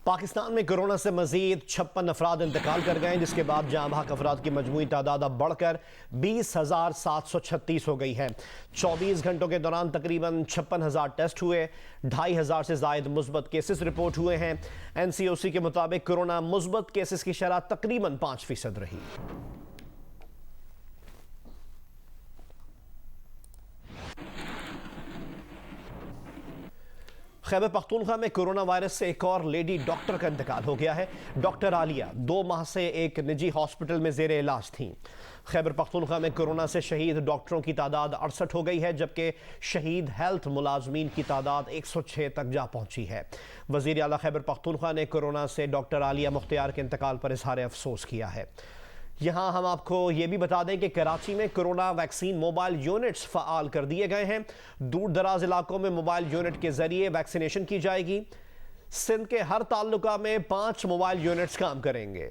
पाकिस्तान में कोरोना से मजीद 56 अफराद इंतकाल कर गए, जिसके बाद जाँ बहक अफराद की मजमूई तादाद अब बढ़कर 20,736 हो गई है। 24 घंटों के दौरान तकरीबन 56,000 टेस्ट हुए, 2,500 से जायद मुस्बत केसेस रिपोर्ट हुए हैं। NCOC के मुताबिक कोरोना मुस्बत केसेस की शरह तकरीबन 5% रही। खैबर पख्तूनख्वा में कोरोना वायरस से एक और लेडी डॉक्टर का इंतकाल हो गया है। डॉक्टर आलिया 2 माह से एक निजी हॉस्पिटल में जेर इलाज थीं। खैबर पख्तूनख्वा में कोरोना से शहीद डॉक्टरों की तादाद 68 हो गई है, जबकि शहीद हेल्थ मुलाजमीन की तादाद 106 तक जा पहुंची है। वजीर आला खैबर पख्तूनख्वा ने कोरोना से डॉक्टर आलिया मुख्तियार के इंतकाल पर इजहार अफसोस किया है। यहाँ हम आपको ये भी बता दें कि कराची में corona vaccine mobile units fall कर दिए गए हैं। दूर दराज इलाकों में मोबाइल यूनिट के जरिए वैक्सीनेशन की जाएगी। सिंध के हर तालुका में 5 मोबाइल यूनिट्स काम करेंगे।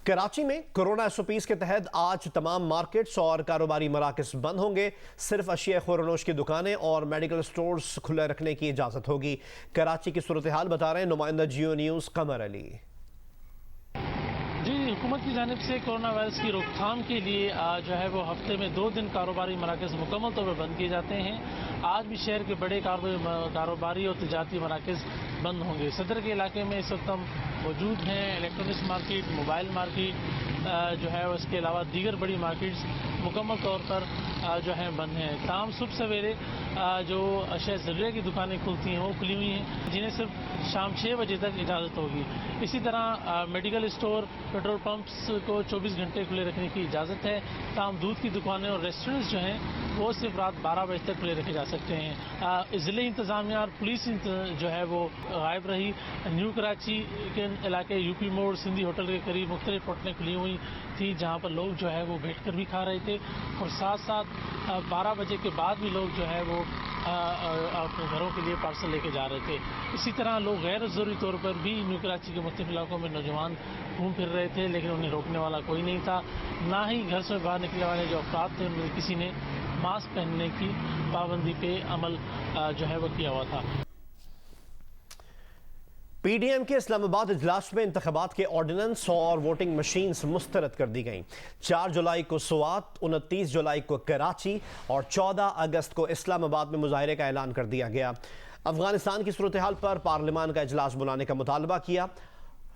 कराची में कोरोना SOPs के तहत आज तमाम मार्केट्स और कारोबारी मराकज बंद होंगे। सिर्फ अशिया खुरनोश की दुकानें और मेडिकल स्टोर्स खुले रखने की इजाज़त होगी। कराची की सूरत हाल बता रहे हैं नुमाइंदा जियो न्यूज़ कमर अली। जी, हुकूमत की जानिब से कोरोना वायरस की रोकथाम के लिए जो है वो हफ्ते में 2 दिन कारोबारी मराकज़ मुकम्मल तौर पर बंद किए जाते हैं। आज भी शहर के बड़े कारोबारी और तिजारती मराकज़ बंद होंगे। सदर के इलाके में इस वक्त हम मौजूद हैं। इलेक्ट्रॉनिक्स मार्केट, मोबाइल मार्केट जो है उसके अलावा दीगर बड़ी मार्केट्स मुकम्मल तौर पर जो है बंद हैं। ताम सुबह सवेरे जो अशिया ज़रूरिया की दुकानें खुलती हैं वो खुली हुई हैं, जिन्हें सिर्फ शाम 6 बजे तक इजाज़त होगी। इसी तरह मेडिकल स्टोर, पेट्रोल पंप्स को 24 घंटे खुले रखने की इजाज़त है। ताम दूध की दुकानें और रेस्टोरेंट्स जो हैं वो सिर्फ रात 12 बजे तक खुले रखे जा सकते हैं। ज़िले इंतज़ामिया और पुलिस जो है वो गायब रही। न्यू कराची के इलाके यूपी मोड़, सिंधी होटल के करीब मुख्तलिफ होटलें खुली हुई थी, जहाँ पर लोग जो है वो बैठ कर भी खा रहे थे और साथ साथ 12 बजे के बाद भी लोग जो है वो अपने घरों के लिए पार्सल लेके जा रहे थे। इसी तरह लोग गैर ज़रूरी तौर पर भी न्यू कराची के मुख्तलिफ इलाकों में नौजवान घूम फिर रहे थे, लेकिन उन्हें रोकने वाला कोई नहीं था। ना ही घर से बाहर निकलने वाले जो अफराद थे उनमें किसी ने मास्क पहनने की पाबंदी पे अमल जो है वो किया हुआ था। PDM के इस्लामाबाद इजलास में इंतखाबात के ऑर्डिनेंस और वोटिंग मशीन्स मुस्तरद कर दी गईं। 4 जुलाई को सुवात, 29 जुलाई को कराची और 14 अगस्त को इस्लामाबाद में मुजाहरे का ऐलान कर दिया गया। अफगानिस्तान की सूरत हाल पर पार्लियामान का इजलास बुलाने का मुतालबा किया।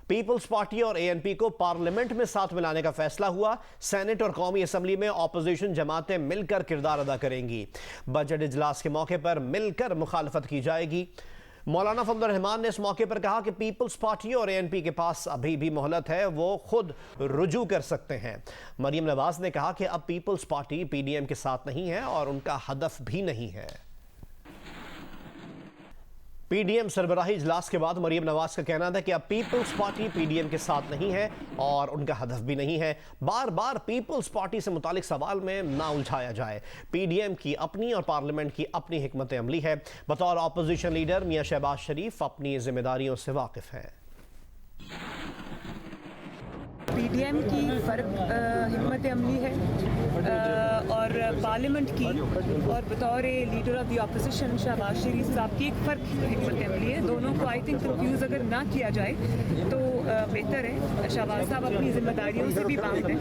पीपल्स पार्टी और ANP को पार्लियामेंट में साथ मिलाने का फैसला हुआ। सेनेट और कौमी असम्बली में ऑपोजिशन जमातें मिलकर किरदार अदा करेंगी। बजट इजलास के मौके पर मिलकर मुखालफत की जाएगी। मौलाना फजल रहमान ने इस मौके पर कहा कि पीपल्स पार्टी और ANP के पास अभी भी मोहलत है, वो खुद रुजू कर सकते हैं। मरियम नवाज ने कहा कि अब पीपल्स पार्टी PDM के साथ नहीं है और उनका हदफ भी नहीं है। PDM सरबराही इजलास के बाद मरियम नवाज का कहना था कि अब पीपल्स पार्टी PDM के साथ नहीं है और उनका हदफ भी नहीं है। बार बार पीपल्स पार्टी से मुतालिक सवाल में ना उलझाया जाए। PDM की अपनी और पार्लियामेंट की अपनी हिकमत अमली है। बतौर अपोजिशन लीडर मियां शहबाज शरीफ अपनी जिम्मेदारियों से वाकिफ हैं। PDM की फ़र्क हिकमत अमली है और पार्लियामेंट की, और बतौर leader of the opposition Shahbaz Sharif साहब की एक फ़र्क हिकमत अमली है। दोनों को आई थिंक कंफ्यूज अगर ना किया जाए तो बेहतर है। शहबाज साहब अपनी जिम्मेदारियों से भी बाहर हैं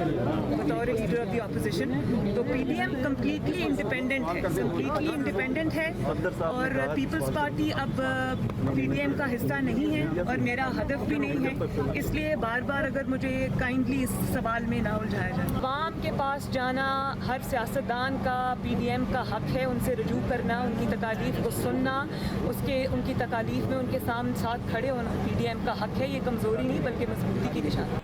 बतौर लीडर ऑफ द अपोजिशन। तो PDM कम्प्लीटली इंडिपेंडेंट है और पीपल्स पार्टी अब PDM का हिस्सा नहीं है और मेरा हदफ भी नहीं है। इसलिए बार बार अगर मुझे काइंडली इस सवाल में ना उलझाया जाए। अवाम के पास जाना हर सियासतदान का PDM का हक है, उनसे रजू करना, उनकी तकालीफ को सुनना, उनकी तकालीफ में उनके साथ खड़े होना PDM का हक है। ये कमज़ोरी नहीं बल्कि मजबूती की निशानी।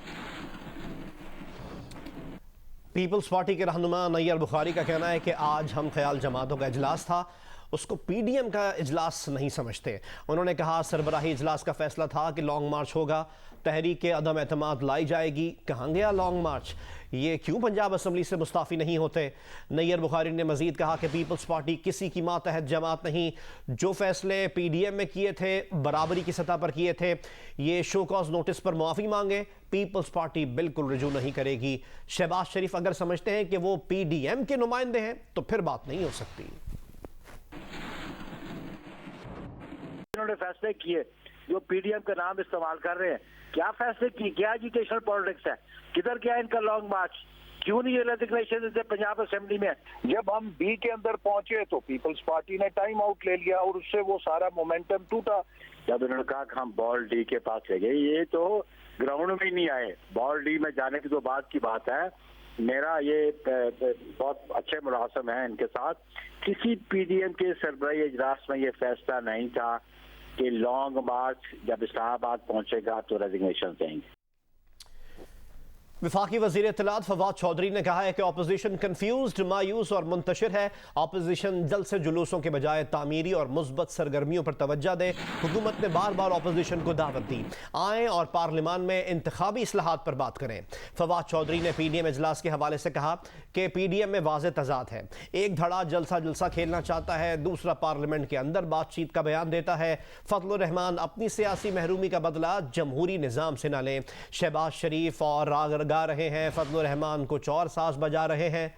पीपल्स पार्टी के रहनुमा नैयर बुखारी का कहना है कि आज हम ख्याल जमातों का इजलास था। उसको पीडीएम का इजलास नहीं समझते। उन्होंने कहा सरबराही इजलास का फैसला था कि लॉन्ग मार्च होगा, तहरीक अदम एतमाद लाई जाएगी। कहाँ गया लॉन्ग मार्च? ये क्यों पंजाब असम्बली से मुस्ताफ़ी नहीं होते? नैयर बुखारी ने मजीद कहा कि पीपल्स पार्टी किसी की मातहत जमात नहीं, जो फैसले पीडीएम में किए थे बराबरी की सतह पर किए थे। ये शो कॉज नोटिस पर मुआफ़ी मांगे, पीपल्स पार्टी बिल्कुल रजू नहीं करेगी। शहबाज शरीफ अगर समझते हैं कि वो पीडीएम के नुमाइंदे हैं तो फिर बात नहीं हो सकती। इन्होंने फैसले किए जो पीडीएम का नाम इस्तेमाल कर रहे हैं, क्या फैसले की, क्या एजुकेशनल पॉलिटिक्स है, किधर गया इनका लॉन्ग मार्च? क्यों नहीं ये रेजिग्नेशन देते पंजाब असेंबली में? जब हम बी के अंदर पहुंचे तो पीपल्स पार्टी ने टाइम आउट ले लिया और उससे वो सारा मोमेंटम टूटा। जब इन्होंने कहा कि हम बॉल डी के पास ले गए, ये तो ग्राउंड में ही नहीं आए। बॉल डी में जाने की तो बात की बात है। मेरा ये बहुत अच्छे मुलाजम है इनके साथ। किसी पीडीएम के सरबराही इजलास में ये फैसला नहीं था कि लॉन्ग मार्च जब इस्लामाबाद पहुंचेगा तो रेजिग्नेशन देंगे। वफाकी वज़ीर इत्तलात फवाद चौधरी ने कहा है कि अपोजिशन कन्फ्यूज्ड, मायूस और मुंतशिर है। अपोजिशन जल्द से जुलूसों के बजाय तामीरी और मुस्बत सरगर्मियों पर तवज्जो दे। हुकूमत ने बार बार अपोजिशन को दावत दी, आएँ और पार्लियामान में इंतखाबी इस्लाहात पर बात करें। फवाद चौधरी ने पीडीएम इजलास के हवाले से कहा कि पीडीएम में वाज़े तजाद है। एक धड़ा जलसा जलसा खेलना चाहता है, दूसरा पार्लियामेंट के अंदर बातचीत का बयान देता है। फजलुर रहमान अपनी सियासी महरूमी का बदला जमहूरी निज़ाम से न लें। शहबाज शरीफ और राग गा रहे हैं, फजलुर रहमान कुछ और साज बजा रहे हैं।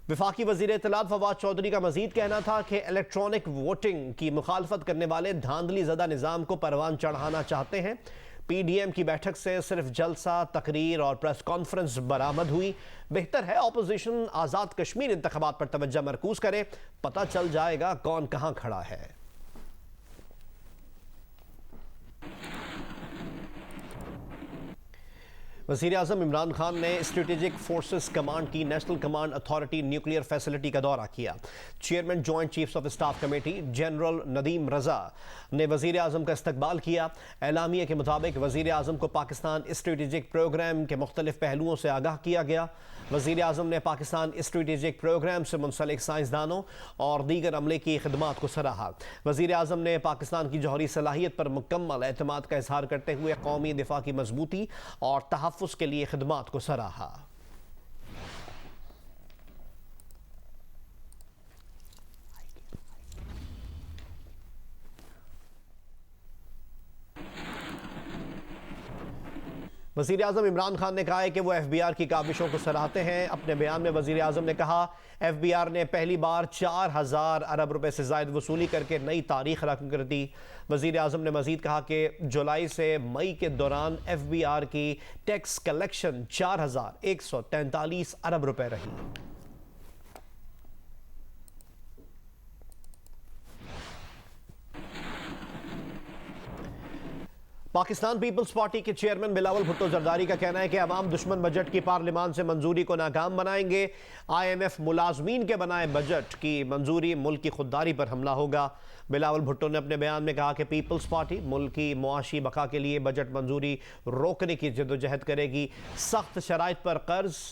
वफाकी वज़ीर इत्तलात फवाद चौधरी का मजीद कहना था कि इलेक्ट्रॉनिक वोटिंग की मुखालफत करने वाले धांधली ज़दा निज़ाम को परवान चढ़ाना चाहते हैं। पीडीएम की बैठक से सिर्फ जलसा, तकरीर और प्रेस कॉन्फ्रेंस बरामद हुई। बेहतर है अपोजिशन आज़ाद कश्मीर इंतखाबात पर तवज्जो मरकूज करे, पता चल जाएगा कौन कहां खड़ा है। वज़ीर आज़म इमरान खान ने स्ट्रेटेजिक फोर्सेस कमांड की national command authority nuclear facility का दौरा किया। Chairman joint chiefs of staff committee general Nadeem Raza ने वज़ीर आज़म का इस्तकबाल किया। एलामिया के मुताबिक वज़ीर आज़म को पाकिस्तान स्ट्रेटेजिक प्रोग्राम के मुख्तलिफ पहलुओं से आगाह किया गया। वज़ीर आज़म ने पाकिस्तान स्ट्रेटेजिक प्रोग्राम से मुंसलिक साइंसदानों और दीगर अमले की खिदमात को सराहा। वज़ीर आज़म ने पाकिस्तान की जौहरी सलाहियत पर मुकम्मल एतमाद का इजहार करते हुए कौमी दिफा की मजबूती और तहफ़्फ़ुज़ के लिए खिदमात को सराहा। वज़ीर आज़म इमरान खान ने कहा है कि वो एफबीआर की काविशों को सराहते हैं। अपने बयान में वज़ीर आज़म ने कहा एफबीआर ने पहली बार 4000 अरब रुपए से ज़ायद वसूली करके नई तारीख रकम कर दी। वज़ीर आज़म ने मज़ीद कहा कि जुलाई से मई के दौरान एफबीआर की टैक्स कलेक्शन 4143 अरब रुपए रही। पाकिस्तान पीपल्स पार्टी के चेयरमैन बिलावल भुट्टो जरदारी का कहना है कि अवाम दुश्मन बजट की पार्लियामान से मंजूरी को नाकाम बनाएंगे। IMF मुलाजमीन के बनाए बजट की मंजूरी मुल्क की खुददारी पर हमला होगा। बिलावल भुट्टो ने अपने बयान में कहा कि पीपल्स पार्टी मुल्क की मुआशी बका के लिए बजट मंजूरी रोकने की जद्दोजहद करेगी। सख्त शराइत पर कर्ज,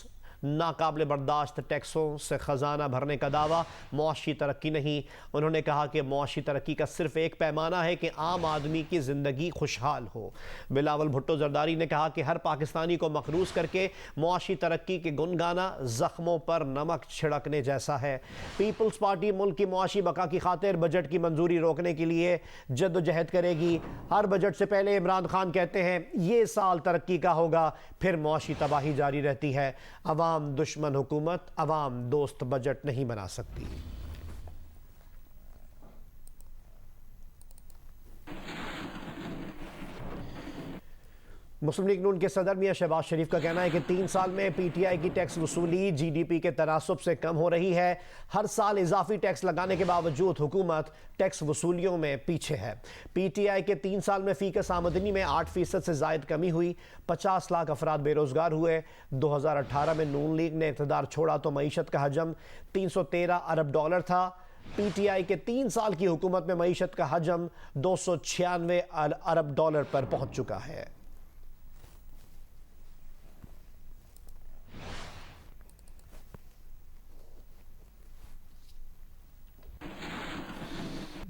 नाकाबिल बर्दाश्त टैक्सों से ख़जाना भरने का दावा मुआशी तरक्की नहीं। उन्होंने कहा कि मुआशी तरक्की का सिर्फ एक पैमाना है कि आम आदमी की ज़िंदगी खुशहाल हो। बिलावल भुट्टो जरदारी ने कहा कि हर पाकिस्तानी को मखरूज करके मुआशी तरक्की के गुन गाना ज़ख्मों पर नमक छिड़कने जैसा है। पीपल्स पार्टी मुल्क की मुआशी बका की खातिर बजट की मंजूरी रोकने के लिए जद्दोजहद करेगी। हर बजट से पहले इमरान खान कहते हैं ये साल तरक्की का होगा, फिर मुआशी तबाही जारी रहती है। अवाम दुश्मन हुकूमत अवाम दोस्त बजट नहीं बना सकती। मुस्लिम लीग नून के सदर मियां शहबाज शरीफ का कहना है कि 3 साल में पीटीआई की टैक्स वसूली जीडीपी के तनासुब से कम हो रही है। हर साल इजाफी टैक्स लगाने के बावजूद हुकूमत टैक्स वसूलियों में पीछे है। पीटीआई के 3 साल में फीकस आमदनी में 8% से जायद कमी हुई। 50 लाख अफराद बेरोजगार हुए। 2018 में नून लीग ने इक़्तिदार छोड़ा तो मईशत का हजम 313 अरब डॉलर था। पीटीआई के 3 साल की हुकूमत में मईशत का हजम 296 अरब डॉलर पर पहुंच चुका है।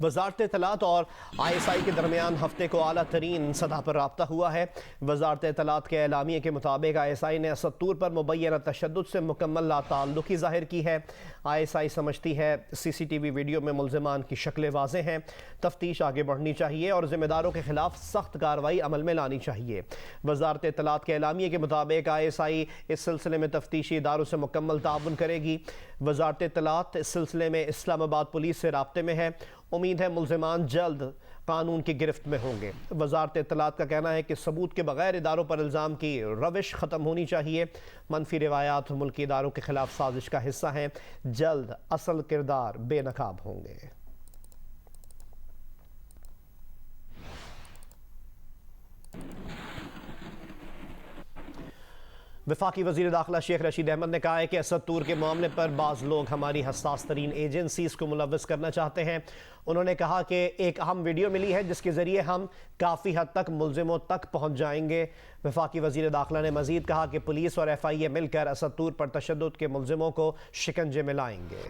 वजारत इत्तलात और ISI के दरमियान हफ्ते को आला तरीन सतह पर राब्ता हुआ है। वजारत इत्तलात के एलामिये के मुताबिक ISI ने असद तूर पर मुबैना तशद्दुद से मुकम्मल लाताल्लुकी ज़ाहिर की है। ISI समझती है CCTV वीडियो में मुल्ज़िमान की शक्लें वाज़ेह हैं, तफ्तीश आगे बढ़नी चाहिए और ज़िम्मेदारों के खिलाफ सख्त कार्रवाई अमल में लानी चाहिए। वजारत इत्तलात के एलामिये के मुताबिक ISI इस सिलसिले में तफ्तीशी इदारों से मुकम्मल ताउन करेगी। वजारत इत्तलात इस सिलसिले में इस्लामाबाद पुलिस से राब्ते में है। उम्मीद है मुल्ज़िमान जल्द कानून की गिरफ्त में होंगे। वजारत इत्तलात का कहना है कि सबूत के बगैर इदारों पर इल्ज़ाम की रविश ख़त्म होनी चाहिए। मनफी रिवायात मुल्की इदारों के खिलाफ साजिश का हिस्सा हैं। जल्द असल किरदार बेनकाब होंगे। वफाकी वज़ीर दाखिला शेख रशीद अहमद ने कहा है कि असद तूर के मामले पर बाज़ लोग हमारी हसास तरीन एजेंसीज़ को मुलव्वस करना चाहते हैं। उन्होंने कहा कि एक अहम वीडियो मिली है जिसके ज़रिए हम काफ़ी हद तक मुल्ज़िमों तक पहुँच जाएंगे। वफाकी वज़ीर दाखिला ने मज़ीद कहा कि पुलिस और FIA मिलकर असद तूर पर तशद्दुद के मुल्ज़िमों को शिकंजे में लाएंगे।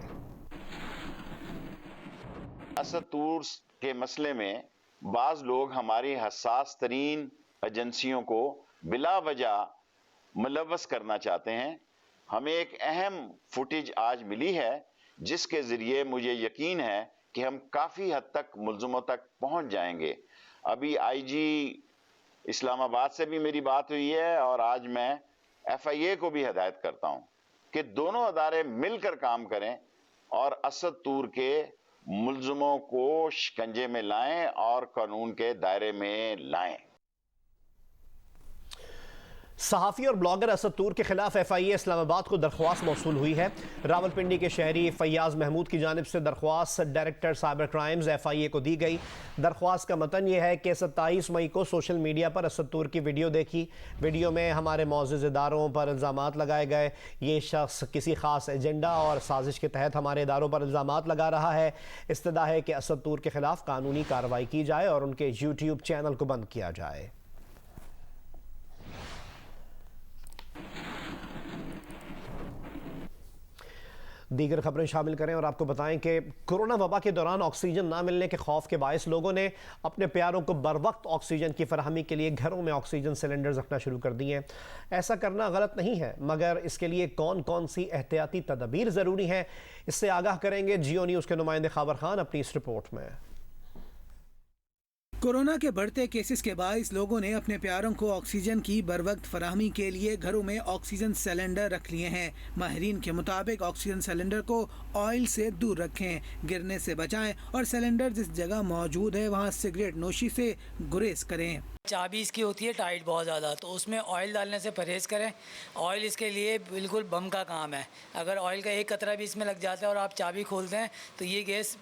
असद तूर के मसले में बाज़ लोग हमारी हसास तरीन एजेंसियों को बिला वजह मुलव्वस करना चाहते हैं। हमें एक अहम फुटेज आज मिली है जिसके ज़रिए मुझे यकीन है कि हम काफ़ी हद तक मुल्ज़िमों तक पहुंच जाएंगे। अभी IG इस्लामाबाद से भी मेरी बात हुई है और आज मैं FIA को भी हिदायत करता हूं कि दोनों अदारे मिलकर काम करें और असद तूर के मुल्ज़िमों को शिकंजे में लाएं और कानून के दायरे में लाएं। सहाफ़ी और ब्लॉगर असद तूर के खिलाफ FIA इस्लामाबाद को दरख्वास्त मौसूल हुई है। रावलपिंडी के शहरी फैयाज महमूद की जानिब से दरख्वास्त डायरेक्टर साइबर क्राइम्स FIA को दी गई। दरख्वास्त का मतन यह है कि 27 मई को सोशल मीडिया पर असद तूर की वीडियो देखी। वीडियो में हमारे मौजूद इदारों पर इल्ज़ामात लगाए गए। ये शख्स किसी ख़ास एजेंडा और साजिश के तहत हमारे इदारों पर इल्ज़ामात लगा रहा है। इस्तदा है कि असद तूर के खिलाफ कानूनी कार्रवाई की जाए और उनके YouTube चैनल को बंद किया जाए। दीगर खबरें शामिल करें और आपको बताएं कि कोरोना वबा के दौरान ऑक्सीजन ना मिलने के खौफ के बायस लोगों ने अपने प्यारों को बर वक्त ऑक्सीजन की फराहमी के लिए घरों में ऑक्सीजन सिलेंडर्स रखना शुरू कर दिए हैं। ऐसा करना गलत नहीं है, मगर इसके लिए कौन कौन सी एहतियाती तदबीर ज़रूरी हैं, इससे आगाह करेंगे जियो न्यूज़ के नुमाइंदे खाबर खान अपनी इस रिपोर्ट में। कोरोना के बढ़ते केसेस के बायस लोगों ने अपने प्यारों को ऑक्सीजन की बरवक्त फराहमी के लिए घरों में ऑक्सीजन सिलेंडर रख लिए हैं। माहिरीन के मुताबिक ऑक्सीजन सिलेंडर को ऑयल से दूर रखें, गिरने से बचाएं और सिलेंडर जिस जगह मौजूद है वहां सिगरेट नोशी से गुरेज करें। चाबी इसकी होती है टाइट बहुत ज़्यादा, तो उसमें ऑयल डालने से परहेज़ करें। ऑयल इसके लिए बिल्कुल बम का काम है। अगर ऑयल का एक कतरा भी इसमें लग जाता है और आप चाबी खोलते हैं तो ये गैस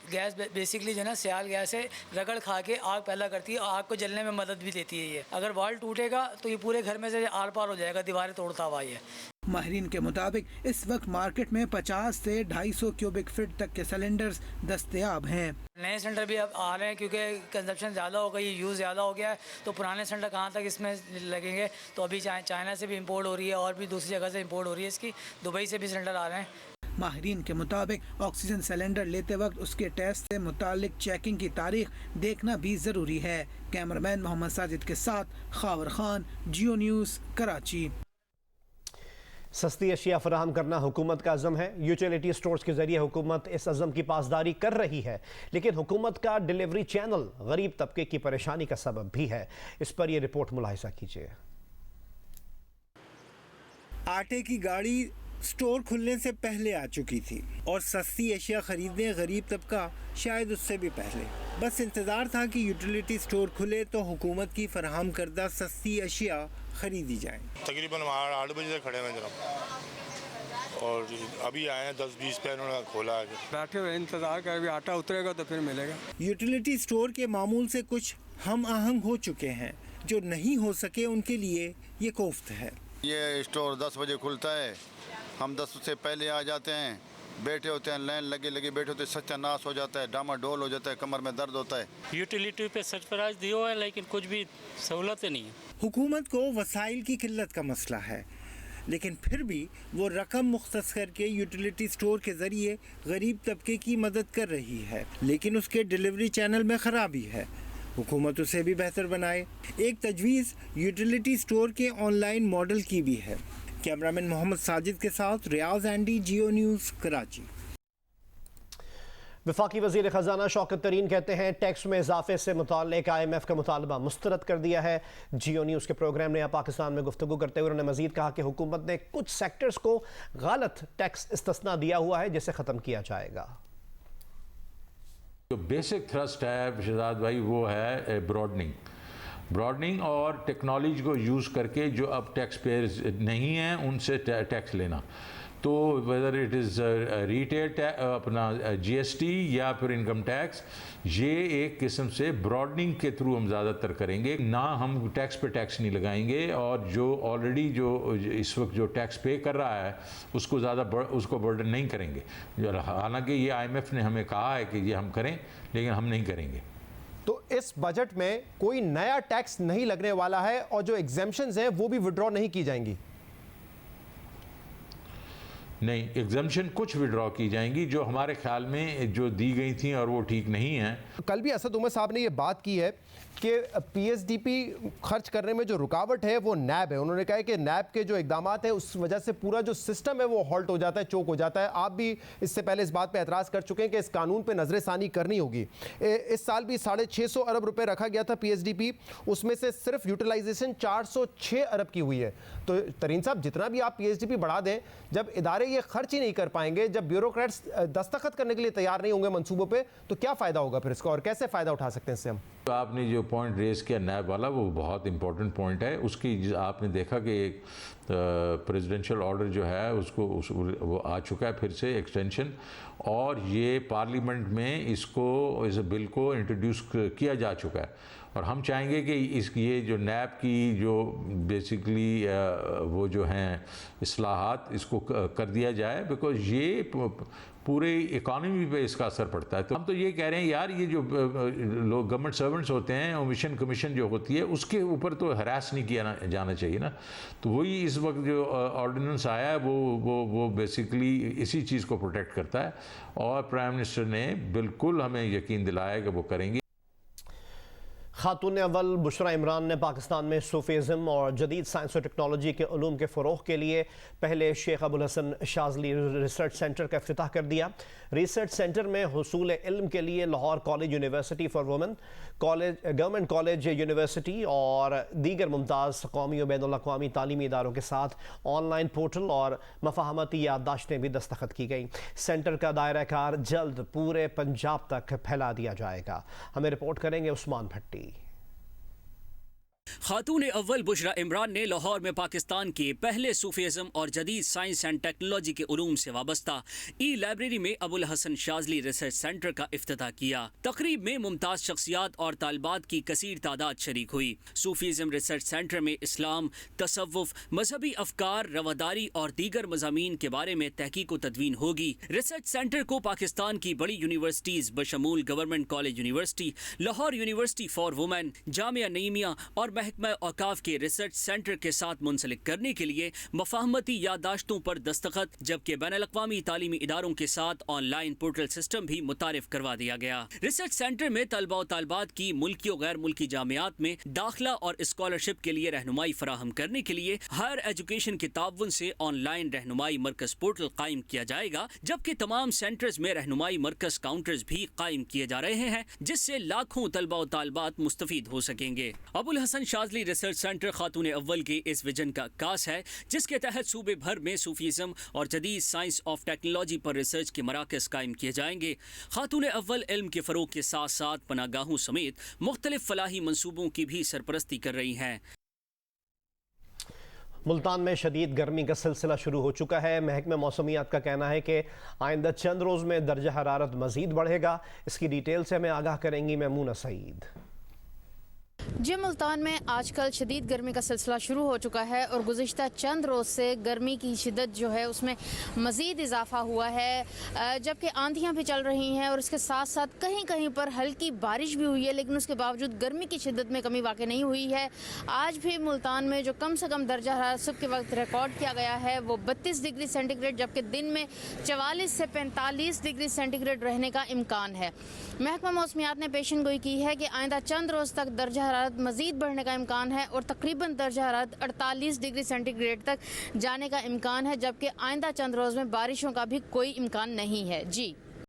बेसिकली जो है ना सियाल गैस है, रगड़ खा के आग पैदा करती है और आग को जलने में मदद भी देती है। ये अगर वॉल टूटेगा तो ये पूरे घर में से आर पार हो जाएगा, दीवारें तोड़ता हुआ ये। माहिरीन के मुताबिक इस वक्त मार्केट में 50 से 250 क्यूबिक फीट तक के सिलेंडर्स दस्तयाब हैं। नए सिलेंडर भी अब आ रहे हैं क्योंकि कंजप्शन ज़्यादा हो गई है, यूज़ ज़्यादा हो गया है, तो पुराने सिलेंडर कहाँ तक इसमें लगेंगे। तो अभी चाइना से भी इंपोर्ट हो रही है और भी दूसरी जगह से इंपोर्ट हो रही है इसकी, दुबई से भी सिलेंडर आ रहे हैं। माहिरीन के मुताबिक ऑक्सीजन सिलेंडर लेते वक्त उसके टेस्ट से मुतालिक चेकिंग की तारीख देखना भी ज़रूरी है। कैमरामैन मोहम्मद साजिद के साथ खावर खान, जियो न्यूज़, कराची। सस्ती अशिया फराहम करना हुकूमत का अज़म है। यूटिलिटी स्टोर्स के जरिए हुकूमत इस अज़म की पासदारी कर रही है, लेकिन हुकूमत का डिलीवरी चैनल गरीब तबके की परेशानी का सबब भी है। इस पर यह रिपोर्ट मुलाहिजा कीजिए। आटे की गाड़ी स्टोर खुलने से पहले आ चुकी थी और सस्ती अशिया खरीदने गरीब तबका शायद उससे भी पहले। बस इंतज़ार था कि यूटिलिटी स्टोर खुले तो हुकूमत की फराहम करदा सस्ती अशिया खरीदी जाए। तकरीबन 8 बजे से खड़े हैं जनाब और अभी आए हैं 10-20 पे उन्होंने खोला है। बैठे हुए इंतज़ार कर, अभी आटा उतरेगा तो फिर मिलेगा। यूटिलिटी स्टोर के मामूल से कुछ हम आहंग हो चुके हैं, जो नहीं हो सके उनके लिए ये कोफ्त है। ये स्टोर 10 बजे खुलता है, हम 10 से पहले आ जाते हैं, बैठे होते हैं, लाइन लगे बैठे होते हैं, सत्यानाश हो जाता है, डामाडोल हो जाता है, कमर में दर्द होता है। यूटिलिटी पे सरफराज दिया है लेकिन कुछ भी सहूलत नहीं है। हुकूमत को वसाइल की किल्लत का मसला है, लेकिन फिर भी वो रकम मुख्तस करके यूटिलिटी स्टोर के ज़रिए गरीब तबके की मदद कर रही है, लेकिन उसके डिलीवरी चैनल में ख़राबी है। हुकूमत उसे भी बेहतर बनाए। एक तजवीज़ यूटिलिटी स्टोर के ऑनलाइन मॉडल की भी है। कैमरामैन मोहम्मद साजिद के साथ रियाज एंडी, जियो न्यूज़, कराची। वफाकी वज़ीर ख़जाना शौकत तरीन कहते हैं टैक्स में इजाफे से मुताल्लिक़ IMF का मुतालबा मुस्तरद कर दिया है। जियो न्यूज़ के प्रोग्राम नया पाकिस्तान में गुफ्तगू करते हुए उन्होंने मज़ीद कहा कि हुकूमत ने कुछ सेक्टर्स को गलत टैक्स इस्तिस्ना दिया हुआ है जिसे ख़त्म किया जाएगा। जो बेसिक थ्रस्ट है शहजाद भाई वो है ब्रॉडनिंग और टेक्नोलॉजी को यूज़ करके जो अब टैक्स पेयर्स नहीं हैं उनसे टैक्स लेना। तो वेदर इट इज़ रिटेल अपना GST या फिर इनकम टैक्स, ये एक किस्म से ब्रॉडनिंग के थ्रू हम ज़्यादातर करेंगे ना, हम टैक्स पे टैक्स नहीं लगाएंगे और जो ऑलरेडी जो इस वक्त जो टैक्स पे कर रहा है उसको उसको बर्डन नहीं करेंगे। हालांकि ये IMF ने हमें कहा है कि ये हम करें, लेकिन हम नहीं करेंगे। तो इस बजट में कोई नया टैक्स नहीं लगने वाला है और जो एग्जेम्पशंस हैं वो भी विड्रॉ नहीं की जाएंगी? नहीं, एग्जम्पशन कुछ विड्रॉ की जाएंगी जो हमारे ख्याल में जो दी गई थी और वो ठीक नहीं है। कल भी असद उमर साहब ने ये बात की है कि PSDP खर्च करने में जो रुकावट है वो नैब है। उन्होंने कहा है कि नैब के जो इकदामात हैं उस वजह से पूरा जो सिस्टम है वो हॉल्ट हो जाता है, चोक हो जाता है। आप भी इससे पहले इस बात पे एतराज़ कर चुके हैं कि इस कानून पे नजरसानी करनी होगी। इस साल भी 650 अरब रुपए रखा गया था PSDP, उसमें से सिर्फ यूटिलाइजेशन 406 अरब की हुई है। तो तरीन साहब, जितना भी आप PSDP बढ़ा दें, जब इदारे ये खर्च ही नहीं कर पाएंगे, जब ब्यूरोक्रेट्स दस्तखत करने के लिए तैयार नहीं होंगे मंसूबों पे, तो क्या फ़ायदा होगा फिर इसका और कैसे फ़ायदा उठा सकते हैं इससे हम? तो आपने जो पॉइंट रेज किया नैब वाला, वो बहुत इंपॉर्टेंट पॉइंट है। उसकी आपने देखा कि एक प्रेसिडेंशियल ऑर्डर जो है वो आ चुका है फिर से एक्सटेंशन, और ये पार्लियामेंट में इस बिल को इंट्रोड्यूस किया जा चुका है। और हम चाहेंगे कि ये जो नैब की जो बेसिकली वो जो हैं इस्लाहात, इसको कर दिया जाए, बिकॉज ये पूरे इकॉनमी पे इसका असर पड़ता है। तो हम तो ये कह रहे हैं यार, ये जो लोग गवर्नमेंट सर्वेंट्स होते हैं, ओमिशन कमीशन जो होती है, उसके ऊपर तो हरास नहीं किया जाना चाहिए ना। तो वही इस वक्त जो ऑर्डिनेंस आया है वो बेसिकली इसी चीज़ को प्रोटेक्ट करता है, और प्राइम मिनिस्टर ने बिल्कुल हमें यकीन दिलाया कि वो करेंगे। खातून अव्वल बुशरा इमरान ने पाकिस्तान में सूफीज़म और जदीद साइंस और टेक्नोलॉजी के उलूम के फ़रोग़ के लिए पहले शेख अबुल हसन शाज़ली रिसर्च सेंटर का इफ्तिताह कर दिया। रिसर्च सेंटर में हुसूल इल्म के लिए Lahore college university for women, government college university और दीगर मुमताज़ कौमी और बैनुल अक़वामी तालीमी इदारों के साथ ऑनलाइन पोर्टल और मफाहमती याददाश्तें भी दस्तखत की गई। सेंटर का दायरा कार जल्द पूरे पंजाब तक फैला दिया जाएगा। हमें रिपोर्ट करेंगे उस्मान भट्टी। खातून अव्वल बुशरा इमरान ने लाहौर में पाकिस्तान के पहले सूफीज़म और जदीद साइंस एंड टेक्नोलॉजी के उलूम से वाबस्ता लाइब्रेरी में अबुल हसन शाज़ली रिसर्च सेंटर का इफ्तिताह किया। तकरीब में मुमताज़ शख्सियात और तालिबात की कसीर तादाद शरीक हुई। सूफीज़म रिसर्च सेंटर में इस्लाम, तसव्वुफ, मजहबी अफकार, रवादारी और दीगर मज़ामीन के बारे में तहकीक व तदवीन होगी। रिसर्च सेंटर को पाकिस्तान की बड़ी यूनिवर्सिटीज़ बशमूल government college university, Lahore university for women, Jamia Naeemia और महकमा औकाफ के रिसर्च सेंटर के साथ मुंसलिक करने के लिए मफाहमती याददाश्तों पर दस्तखत, जबकि बैनुल-अक़वामी तालीमी इदारों के साथ ऑनलाइन पोर्टल सिस्टम भी मुतारिफ करवा दिया गया। रिसर्च सेंटर में तलबा और तालिबात की मुल्की और गैर मुल्की जामियात में दाखिला और स्कॉलरशिप के लिए रहनुमाई फराहम करने के लिए हायर एजुकेशन के ताउन से ऑनलाइन रहनुमाई मरकज पोर्टल कायम किया जाएगा, जबकि तमाम सेंटर्स में रहनुमाई मरकज काउंटर्स भी कायम किए जा रहे हैं, जिससे लाखों तलबा और तालिबात मुस्तफीद हो सकेंगे। अबुल हसन शाज़ली रिसर्च सेंटर खातून अव्वल के इस विजन का आगाज़ है, जिसके तहत सूबे भर में सूफीज़म और जदीद साइंस ऑफ टेक्नोलॉजी पर रिसर्च के मराकज़ कायम किए जाएंगे। खातून अव्वल इल्म के फ़रोग़ के साथ साथ पनागाहों समेत मुख्तलिफ फलाही मंसूबों की भी सरपरस्ती कर रही हैं। मुल्तान में शदीद गर्मी का सिलसिला शुरू हो चुका है। महकमा मौसमियात का कहना है कि आइंदा चंद रोज़ में दर्जा हरारत मज़ीद बढ़ेगा। इसकी डिटेल से हमें आगाह करेंगी मैमूना सईद। जी, मुल्तान में आजकल शदीद गर्मी का सिलसिला शुरू हो चुका है और गुज़िश्ता चंद रोज़ से गर्मी की शिद्दत जो है उसमें मज़ीद इजाफा हुआ है, जबकि आंधियां भी चल रही हैं और इसके साथ साथ कहीं कहीं पर हल्की बारिश भी हुई है, लेकिन उसके बावजूद गर्मी की शिद्दत में कमी वाक़ई नहीं हुई है। आज भी मुल्तान में जो कम से कम दर्जा हरारत सुबह के वक्त रिकॉर्ड किया गया है वो 32 डिग्री सेंटीग्रेड, जबकि दिन में 44 से 45 डिग्री सेंटीग्रेड रहने का इम्कान है। महकमा मौसमियात ने पेशन गोई की है कि आइंदा चंद रोज़ तक दर्जा हरारत मज़ीद बढ़ने का इम्कान है और तकरीबन दर्जा हरारत 48 डिग्री सेंटीग्रेड तक जाने का इम्कान है, जबकि आइंदा चंद रोज़ में बारिशों का भी कोई इम्कान नहीं है। जी।